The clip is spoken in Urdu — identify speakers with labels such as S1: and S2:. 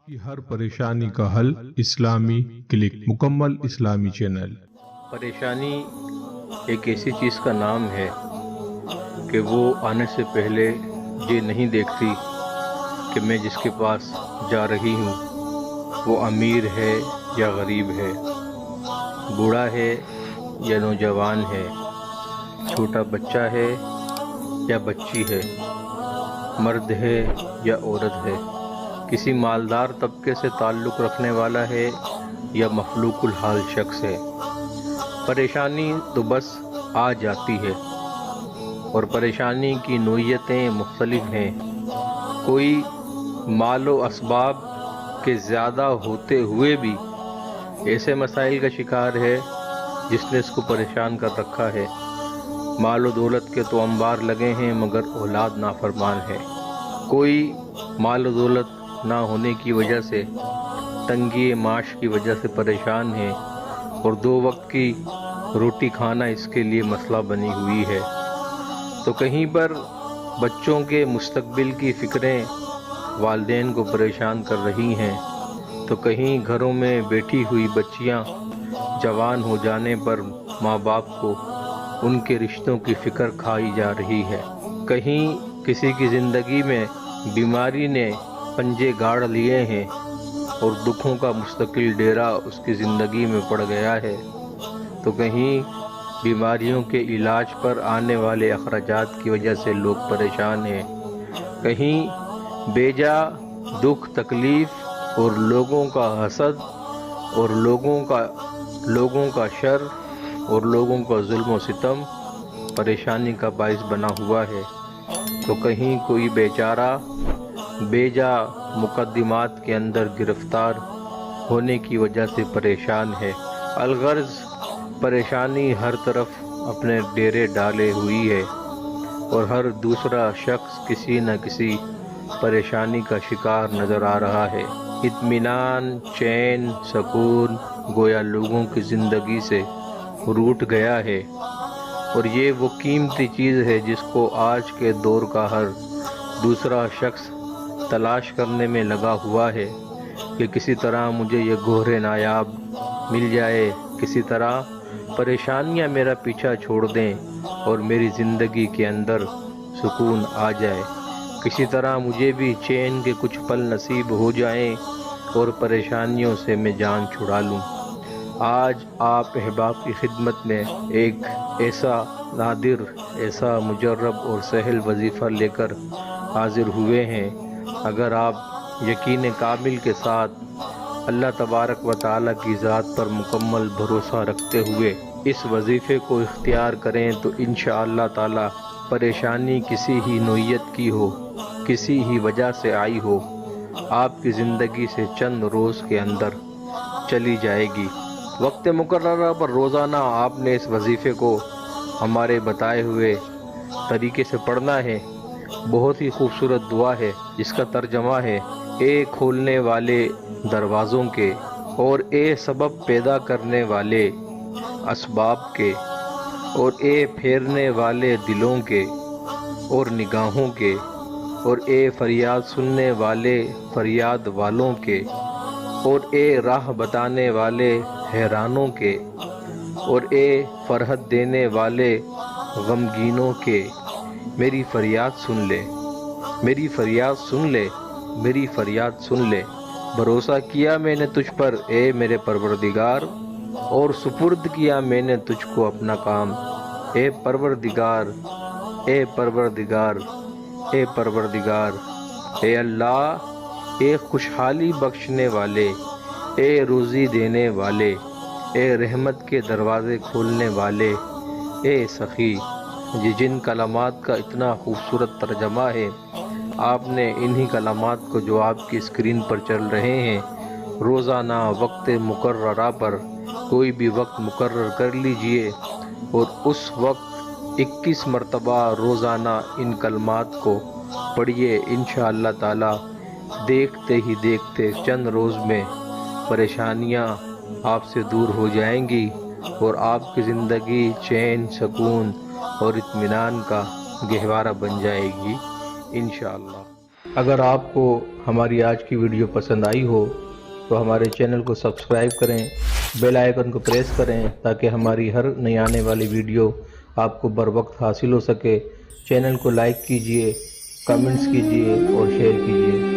S1: کی ہر پریشانی کا حل اسلامی کلک، مکمل اسلامی چینل۔
S2: پریشانی ایک ایسی چیز کا نام ہے کہ وہ آنے سے پہلے یہ نہیں دیکھتی کہ میں جس کے پاس جا رہی ہوں وہ امیر ہے یا غریب ہے، بوڑھا ہے یا نوجوان ہے، چھوٹا بچہ ہے یا بچی ہے، مرد ہے یا عورت ہے، کسی مالدار طبقے سے تعلق رکھنے والا ہے یا مخلوق الحال شخص ہے۔ پریشانی تو بس آ جاتی ہے، اور پریشانی کی نوعیتیں مختلف ہیں۔ کوئی مال و اسباب کے زیادہ ہوتے ہوئے بھی ایسے مسائل کا شکار ہے جس نے اس کو پریشان کر رکھا ہے۔ مال و دولت کے تو انبار لگے ہیں مگر اولاد نافرمان ہے۔ کوئی مال و دولت نہ ہونے کی وجہ سے، تنگی معاش کی وجہ سے پریشان ہے، اور 2 وقت کی روٹی کھانا اس کے لیے مسئلہ بنی ہوئی ہے۔ تو کہیں پر بچوں کے مستقبل کی فکریں والدین کو پریشان کر رہی ہیں، تو کہیں گھروں میں بیٹھی ہوئی بچیاں جوان ہو جانے پر ماں باپ کو ان کے رشتوں کی فکر کھائی جا رہی ہے۔ کہیں کسی کی زندگی میں بیماری نے پنجے گاڑ لیے ہیں اور دکھوں کا مستقل ڈیرا اس کی زندگی میں پڑ گیا ہے، تو کہیں بیماریوں کے علاج پر آنے والے اخراجات کی وجہ سے لوگ پریشان ہیں، کہیں بیجا دکھ تکلیف اور لوگوں کا حسد اور لوگوں کا شر اور لوگوں کا ظلم و ستم پریشانی کا باعث بنا ہوا ہے، تو کہیں کوئی بیچارہ بیجا مقدمات کے اندر گرفتار ہونے کی وجہ سے پریشان ہے۔ الغرض پریشانی ہر طرف اپنے ڈیرے ڈالے ہوئی ہے، اور ہر دوسرا شخص کسی نہ کسی پریشانی کا شکار نظر آ رہا ہے۔ اطمینان، چین، سکون گویا لوگوں کی زندگی سے روٹھ گیا ہے، اور یہ وہ قیمتی چیز ہے جس کو آج کے دور کا ہر دوسرا شخص تلاش کرنے میں لگا ہوا ہے کہ کسی طرح مجھے یہ گوہر نایاب مل جائے، کسی طرح پریشانیاں میرا پیچھا چھوڑ دیں اور میری زندگی کے اندر سکون آ جائے، کسی طرح مجھے بھی چین کے کچھ پل نصیب ہو جائیں اور پریشانیوں سے میں جان چھڑا لوں۔ آج آپ احباب کی خدمت میں ایک ایسا نادر، ایسا مجرب اور سہل وظیفہ لے کر حاضر ہوئے ہیں۔ اگر آپ یقین کامل کے ساتھ اللہ تبارک و تعالیٰ کی ذات پر مکمل بھروسہ رکھتے ہوئے اس وظیفے کو اختیار کریں تو انشاءاللہ تعالیٰ پریشانی کسی ہی نوعیت کی ہو، کسی ہی وجہ سے آئی ہو، آپ کی زندگی سے چند روز کے اندر چلی جائے گی۔ وقت مقررہ پر روزانہ آپ نے اس وظیفے کو ہمارے بتائے ہوئے طریقے سے پڑھنا ہے۔ بہت ہی خوبصورت دعا ہے جس کا ترجمہ ہے: اے کھولنے والے دروازوں کے اور اے سبب پیدا کرنے والے اسباب کے، اور اے پھیرنے والے دلوں کے اور نگاہوں کے، اور اے فریاد سننے والے فریاد والوں کے، اور اے راہ بتانے والے حیرانوں کے، اور اے فرحت دینے والے غمگینوں کے، میری فریاد سن لے، میری فریاد سن لے، میری فریاد سن لے۔ بھروسہ کیا میں نے تجھ پر اے میرے پروردگار، اور سپرد کیا میں نے تجھ کو اپنا کام، اے پروردگار، اے پروردگار، اے پروردگار۔ اے اللہ، اے خوشحالی بخشنے والے، اے روزی دینے والے، اے رحمت کے دروازے کھولنے والے، اے سخی۔ یہ جن کلمات کا اتنا خوبصورت ترجمہ ہے، آپ نے انہی کلمات کو جو آپ کی اسکرین پر چل رہے ہیں، روزانہ وقت مقررہ پر کوئی بھی وقت مقرر کر لیجئے، اور اس وقت 21 مرتبہ روزانہ ان کلمات کو پڑھیے۔ انشاءاللہ تعالی دیکھتے ہی دیکھتے چند روز میں پریشانیاں آپ سے دور ہو جائیں گی، اور آپ کی زندگی چین، سکون اور اطمینان کا گہوارہ بن جائے گی انشاءاللہ۔ اگر آپ کو ہماری آج کی ویڈیو پسند آئی ہو تو ہمارے چینل کو سبسکرائب کریں، بیل آئیکن کو پریس کریں تاکہ ہماری ہر نئی آنے والی ویڈیو آپ کو بر وقت حاصل ہو سکے۔ چینل کو لائک کیجئے، کمنٹس کیجئے اور شیئر کیجئے۔